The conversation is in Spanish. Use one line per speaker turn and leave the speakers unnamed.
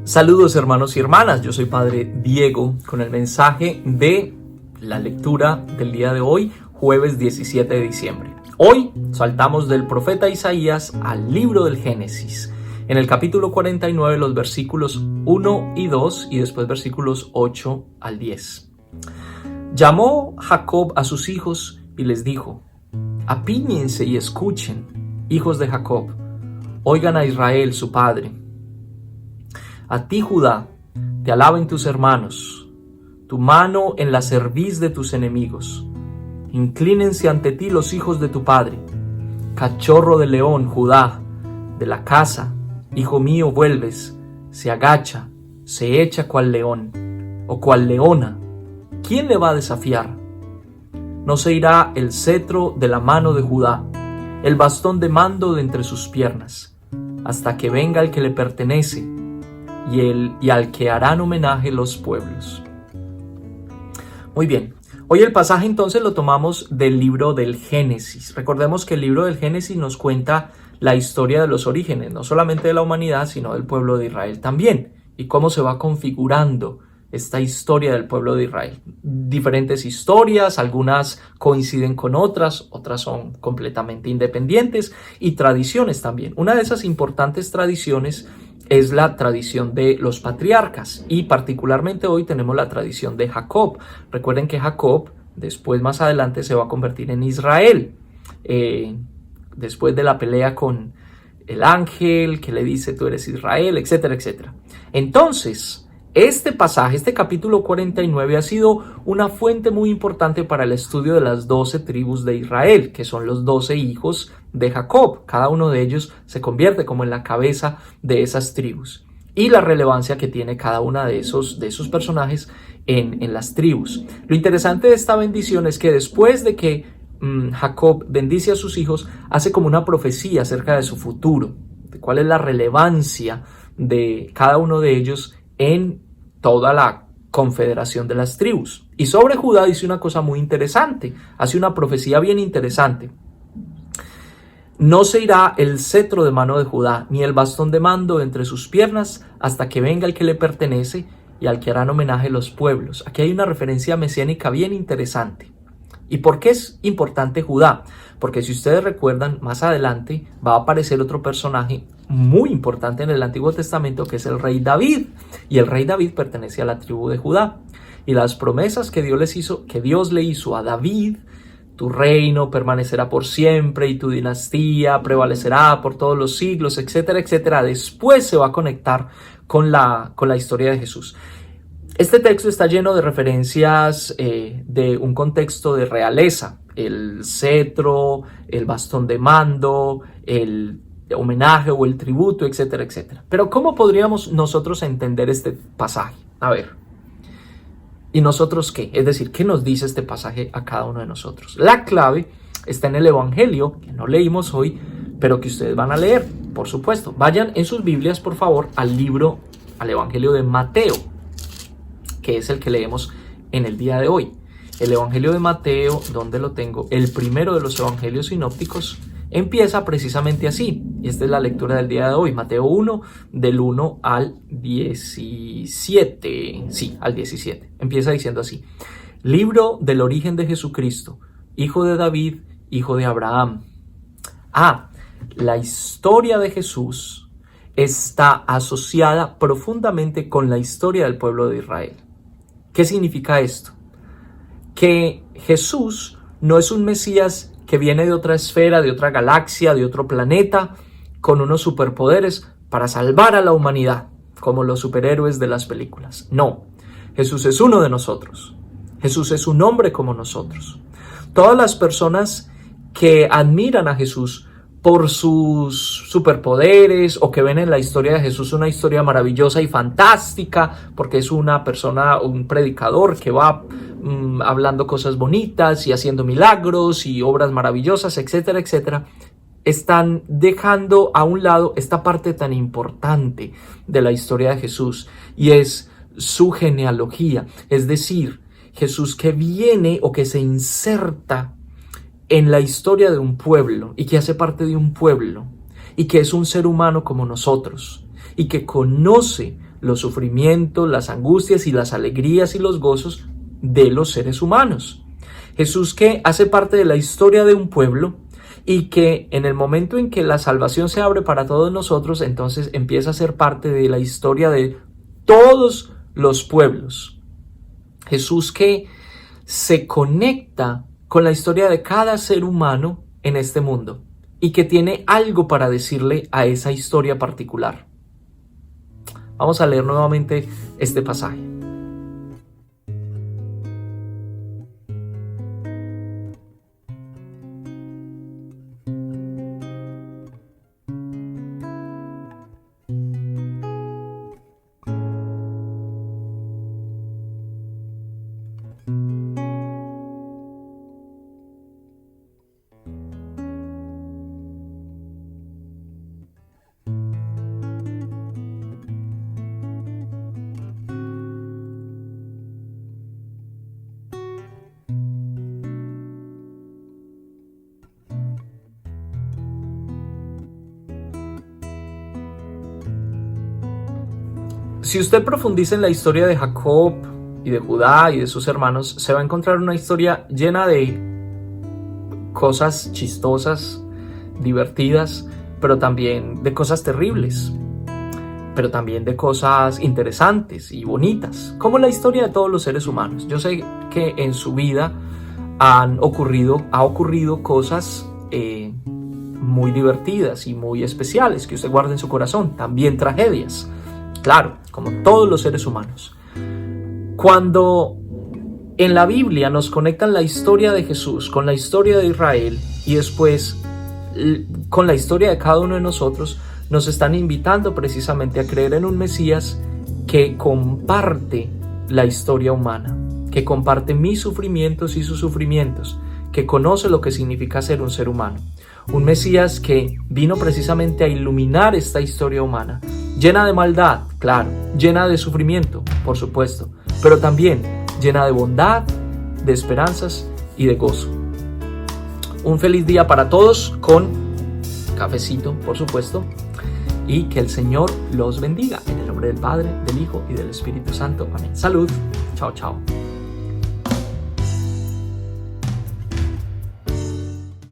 Saludos hermanos y hermanas, yo soy Padre Diego con el mensaje de la lectura del día de hoy, jueves 17 de diciembre. Hoy saltamos del profeta Isaías al libro del Génesis, en el capítulo 49, los versículos 1 y 2 y después versículos 8 al 10. Llamó Jacob a sus hijos y les dijo: apíñense y escuchen, hijos de Jacob, oigan a Israel su padre. A ti, Judá, te alaben tus hermanos, tu mano en la cerviz de tus enemigos. Inclínense ante ti los hijos de tu padre. Cachorro de león, Judá, de la casa, hijo mío, vuelves, se agacha, se echa cual león, o cual leona. ¿Quién le va a desafiar? No se irá el cetro de la mano de Judá, el bastón de mando de entre sus piernas, hasta que venga el que le pertenece, y al que harán homenaje los pueblos. Muy bien, hoy el pasaje entonces lo tomamos del libro del Génesis. Recordemos que el libro del Génesis nos cuenta la historia de los orígenes, no solamente de la humanidad, sino del pueblo de Israel también, y cómo se va configurando esta historia del pueblo de Israel. Diferentes historias, algunas coinciden con otras son completamente independientes, y tradiciones también. Una de esas importantes tradiciones es la tradición de los patriarcas, y particularmente hoy tenemos la tradición de Jacob. Recuerden que Jacob después, más adelante, se va a convertir en Israel, después de la pelea con el ángel que le dice tú eres Israel, etcétera, etcétera. Entonces, este pasaje, este capítulo 49 ha sido una fuente muy importante para el estudio de las 12 tribus de Israel, que son los 12 hijos de Jacob. Cada uno de ellos se convierte como en la cabeza de esas tribus, y la relevancia que tiene cada una de esos personajes en las tribus. Lo interesante de esta bendición es que después de que Jacob bendice a sus hijos, hace como una profecía acerca de su futuro, de cuál es la relevancia de cada uno de ellos en toda la confederación de las tribus. Y sobre Judá dice una cosa muy interesante, hace una profecía bien interesante. No se irá el cetro de mano de Judá, ni el bastón de mando entre sus piernas, hasta que venga el que le pertenece y al que harán homenaje los pueblos. Aquí hay una referencia mesiánica bien interesante. ¿Y por qué es importante Judá? Porque si ustedes recuerdan, más adelante va a aparecer otro personaje muy importante en el Antiguo Testamento, que es el rey David. Y el rey David pertenece a la tribu de Judá. Y las promesas que Dios le hizo a David: tu reino permanecerá por siempre y tu dinastía prevalecerá por todos los siglos, etcétera, etcétera, después se va a conectar con la historia de Jesús. Este texto está lleno de referencias de un contexto de realeza: el cetro, el bastón de mando, el homenaje o el tributo, etcétera, etcétera. Pero ¿cómo podríamos nosotros entender este pasaje? A ver, ¿y nosotros qué? Es decir, ¿qué nos dice este pasaje a cada uno de nosotros? La clave está en el Evangelio, que no leímos hoy, pero que ustedes van a leer, por supuesto. Vayan en sus Biblias, por favor, al Evangelio de Mateo, que es el que leemos en el día de hoy. El Evangelio de Mateo, ¿dónde lo tengo? El primero de los evangelios sinópticos empieza precisamente así, y esta es la lectura del día de hoy, Mateo 1, del 1 al 17, sí, al 17, empieza diciendo así: libro del origen de Jesucristo, hijo de David, hijo de Abraham. La historia de Jesús está asociada profundamente con la historia del pueblo de Israel. ¿Qué significa esto? Que Jesús no es un Mesías que viene de otra esfera, de otra galaxia, de otro planeta, con unos superpoderes para salvar a la humanidad, como los superhéroes de las películas. No, Jesús es uno de nosotros. Jesús es un hombre como nosotros. Todas las personas que admiran a Jesús por sus superpoderes, o que ven en la historia de Jesús una historia maravillosa y fantástica, porque es una persona, un predicador que va hablando cosas bonitas y haciendo milagros y obras maravillosas, etcétera, etcétera, están dejando a un lado esta parte tan importante de la historia de Jesús, y es su genealogía, es decir, Jesús que viene o que se inserta en la historia de un pueblo y que hace parte de un pueblo y que es un ser humano como nosotros y que conoce los sufrimientos, las angustias y las alegrías y los gozos de los seres humanos. Jesús que hace parte de la historia de un pueblo y que en el momento en que la salvación se abre para todos nosotros, entonces empieza a ser parte de la historia de todos los pueblos. Jesús que se conecta con la historia de cada ser humano en este mundo y que tiene algo para decirle a esa historia particular. Vamos a leer nuevamente este pasaje. Si usted profundiza en la historia de Jacob y de Judá y de sus hermanos, se va a encontrar una historia llena de cosas chistosas, divertidas, pero también de cosas terribles, pero también de cosas interesantes y bonitas, como la historia de todos los seres humanos. Yo sé que en su vida ha ocurrido cosas muy divertidas y muy especiales que usted guarda en su corazón, también tragedias. Claro, como todos los seres humanos. Cuando en la Biblia nos conectan la historia de Jesús con la historia de Israel y después con la historia de cada uno de nosotros, nos están invitando precisamente a creer en un Mesías que comparte la historia humana, que comparte mis sufrimientos y sus sufrimientos, que conoce lo que significa ser un ser humano. Un Mesías que vino precisamente a iluminar esta historia humana, llena de maldad, claro, llena de sufrimiento, por supuesto, pero también llena de bondad, de esperanzas y de gozo. Un feliz día para todos, con cafecito, por supuesto, y que el Señor los bendiga. En el nombre del Padre, del Hijo y del Espíritu Santo. Amén. Salud. Chao, chao.